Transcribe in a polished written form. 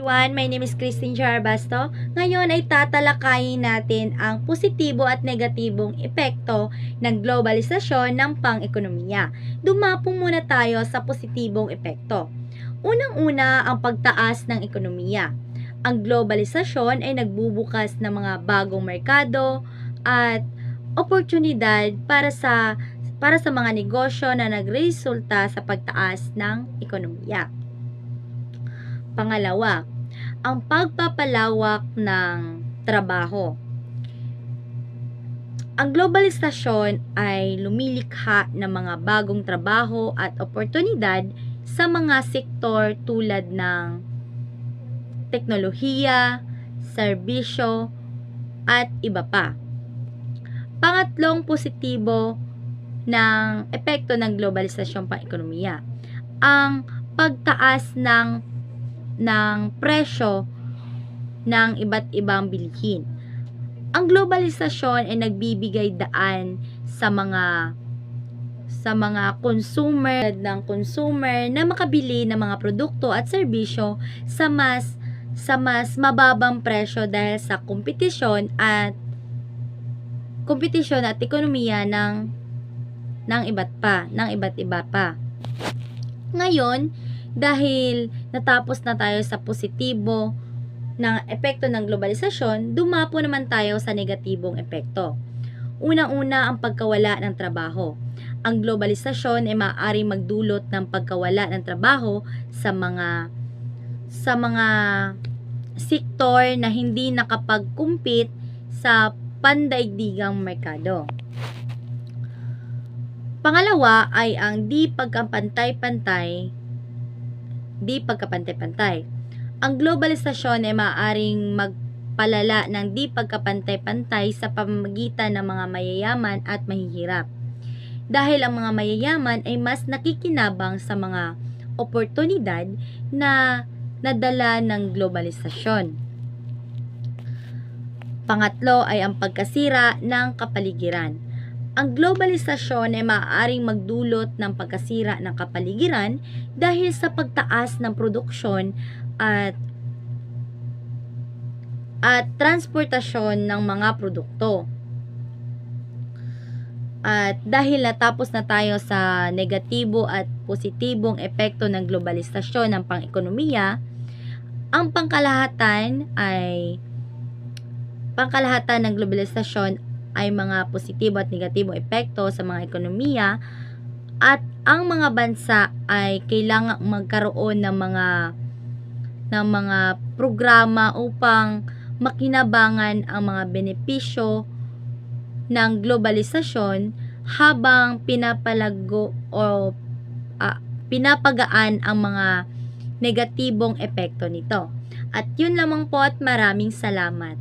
Everyone, my name is Christine Jarbasto. Ngayon ay tatalakayin natin ang positibo at negatibong epekto ng globalisasyon ng pang-ekonomiya. Dumapong muna tayo sa positibong epekto. Unang-una ang pagtaas ng ekonomiya. Ang globalisasyon ay nagbubukas ng mga bagong merkado at oportunidad para sa mga negosyo na nagresulta sa pagtaas ng ekonomiya. Pangalawa, ang pagpapalawak ng trabaho. Ang globalisasyon ay lumilikha ng mga bagong trabaho at oportunidad sa mga sektor tulad ng teknolohiya, serbisyo, at iba pa. Pangatlong positibo ng epekto ng globalisasyon pang-ekonomiya, ang pagtaas ng presyo ng iba't ibang bilihin. Ang globalisasyon ay nagbibigay daan sa mga consumer na makabili ng mga produkto at serbisyo sa mas mababang presyo dahil sa kompetisyon at ekonomiya ng iba't iba pa. Ngayon, dahil natapos na tayo sa positibo ng epekto ng globalisasyon, dumapo naman tayo sa negatibong epekto. Unang-una ang pagkawala ng trabaho. Ang globalisasyon ay maaaring magdulot ng pagkawala ng trabaho sa mga sektor na hindi nakapag-compete sa pandaigdigang merkado. Pangalawa ay ang di pagkapantay-pantay. Ang globalisasyon ay maaaring magpalala ng di pagkapantay-pantay sa pamamagitan ng mga mayayaman at mahihirap. Dahil ang mga mayayaman ay mas nakikinabang sa mga oportunidad na nadala ng globalisasyon. Pangatlo ay ang pagkasira ng kapaligiran. Ang globalisasyon ay maaaring magdulot ng pagkasira ng kapaligiran dahil sa pagtaas ng produksyon at transportasyon ng mga produkto. At dahil natapos na tayo sa negatibo at positibong epekto ng globalisasyon ng pang-ekonomiya, ang pangkalahatan ng globalisasyon ay mga positibo at negatibong epekto sa mga ekonomiya, at ang mga bansa ay kailangang magkaroon ng mga programa upang makinabangan ang mga benepisyo ng globalisasyon habang pinapagaan ang mga negatibong epekto nito. At yun lamang po at maraming salamat.